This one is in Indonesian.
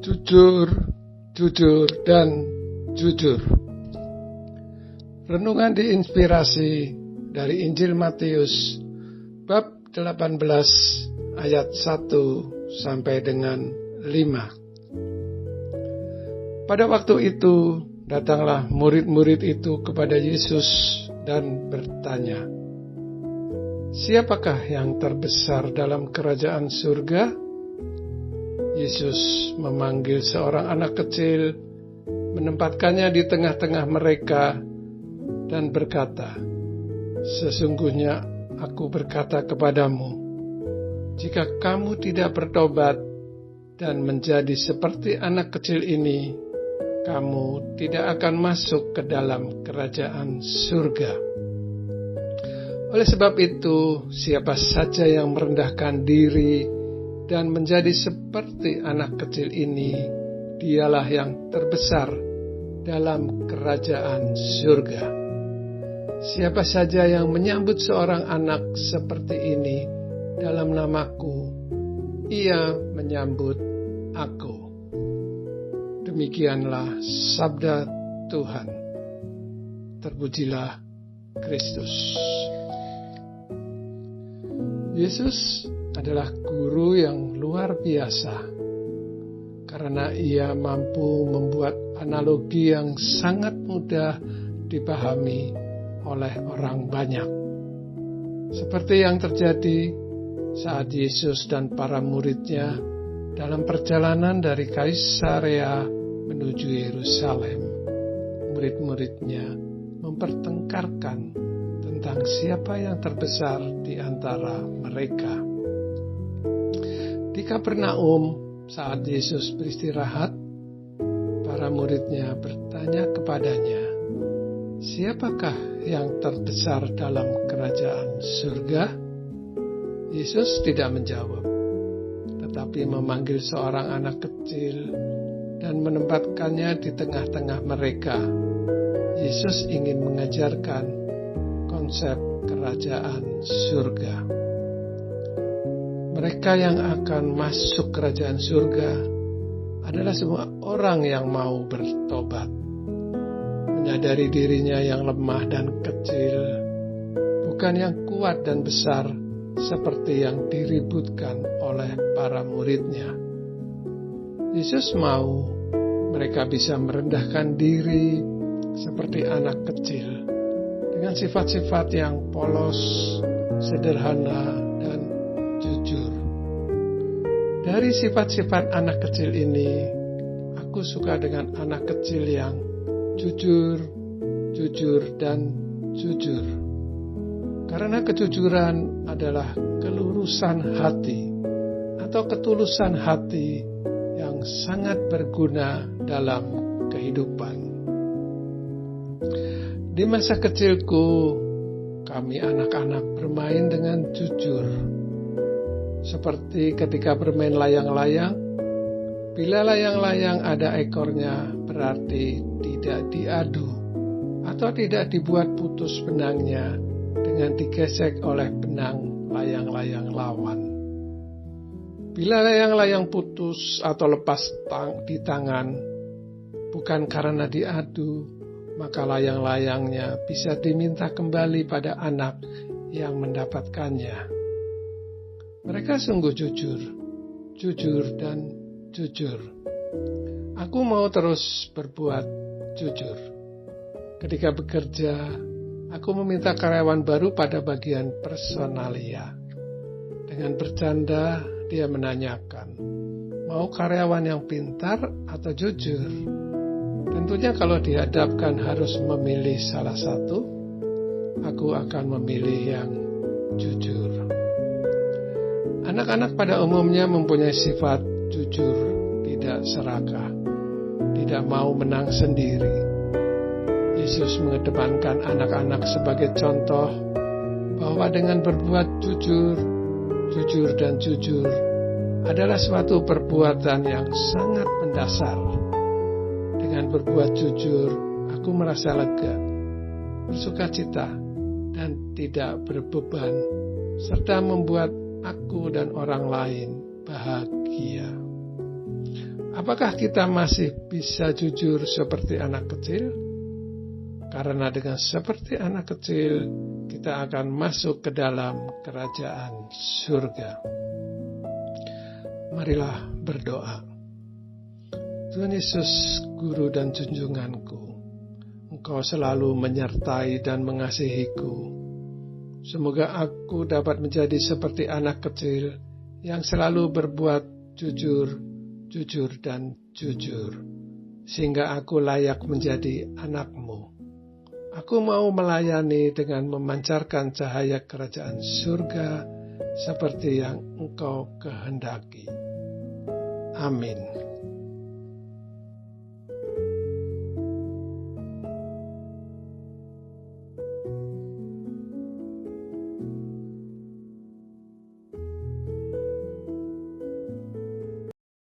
Jujur, jujur, dan jujur. Renungan diinspirasi dari Injil Matius bab 18 ayat 1 sampai dengan 5. Pada waktu itu datanglah murid-murid itu kepada Yesus dan bertanya, "Siapakah yang terbesar dalam kerajaan surga?" Yesus memanggil seorang anak kecil, menempatkannya di tengah-tengah mereka, dan berkata, "Sesungguhnya aku berkata kepadamu, jika kamu tidak bertobat dan menjadi seperti anak kecil ini, kamu tidak akan masuk ke dalam kerajaan surga. Oleh sebab itu, siapa saja yang merendahkan diri dan menjadi seperti anak kecil ini, dialah yang terbesar dalam kerajaan surga. Siapa saja yang menyambut seorang anak seperti ini dalam namaku, ia menyambut aku." Demikianlah sabda Tuhan. Terpujilah Kristus. Yesus adalah guru yang luar biasa karena ia mampu membuat analogi yang sangat mudah dipahami oleh orang banyak. Seperti yang terjadi saat Yesus dan para muridnya dalam perjalanan dari Kaisarea menuju Yerusalem. Murid-muridnya mempertengkarkan tentang siapa yang terbesar di antara mereka. Di Kapernaum, saat Yesus beristirahat, para muridnya bertanya kepadanya, "Siapakah yang terbesar dalam kerajaan surga?" Yesus tidak menjawab, tetapi memanggil seorang anak kecil dan menempatkannya di tengah-tengah mereka. Yesus ingin mengajarkan konsep kerajaan surga. Mereka yang akan masuk kerajaan surga adalah semua orang yang mau bertobat, menyadari dirinya yang lemah dan kecil, bukan yang kuat dan besar seperti yang diributkan oleh para muridnya. Yesus mau mereka bisa merendahkan diri seperti anak kecil, dengan sifat-sifat yang polos, sederhana, dan jujur. Dari sifat-sifat anak kecil ini, aku suka dengan anak kecil yang jujur, dan jujur. Karena kejujuran adalah kelurusan hati atau ketulusan hati yang sangat berguna dalam kehidupan. Di masa kecilku, kami anak-anak bermain dengan jujur. Seperti ketika bermain layang-layang, bila layang-layang ada ekornya berarti tidak diadu atau tidak dibuat putus benangnya dengan digesek oleh benang layang-layang lawan. Bila layang-layang putus atau lepas di tangan, bukan karena diadu, maka layang-layangnya bisa diminta kembali pada anak yang mendapatkannya. Mereka sungguh jujur, dan jujur. Aku mau terus berbuat jujur. Ketika bekerja, aku meminta karyawan baru pada bagian personalia. Dengan bercanda, dia menanyakan, "Mau karyawan yang pintar atau jujur?" Tentunya kalau dihadapkan harus memilih salah satu, aku akan memilih yang jujur. Anak-anak pada umumnya mempunyai sifat jujur, tidak serakah, tidak mau menang sendiri. Yesus mengedepankan anak-anak sebagai contoh bahwa dengan berbuat jujur, dan jujur adalah suatu perbuatan yang sangat mendasar. Dengan berbuat jujur, aku merasa lega, bersukacita, dan tidak berbeban, serta membuat aku dan orang lain bahagia. Apakah kita masih bisa jujur seperti anak kecil? Karena dengan seperti anak kecil, kita akan masuk ke dalam kerajaan surga. Marilah berdoa. Tuhan Yesus, Guru dan junjunganku, Engkau selalu menyertai dan mengasihiku. Semoga aku dapat menjadi seperti anak kecil yang selalu berbuat jujur dan jujur, sehingga aku layak menjadi anak-Mu. Aku mau melayani dengan memancarkan cahaya kerajaan surga seperti yang Engkau kehendaki. Amin.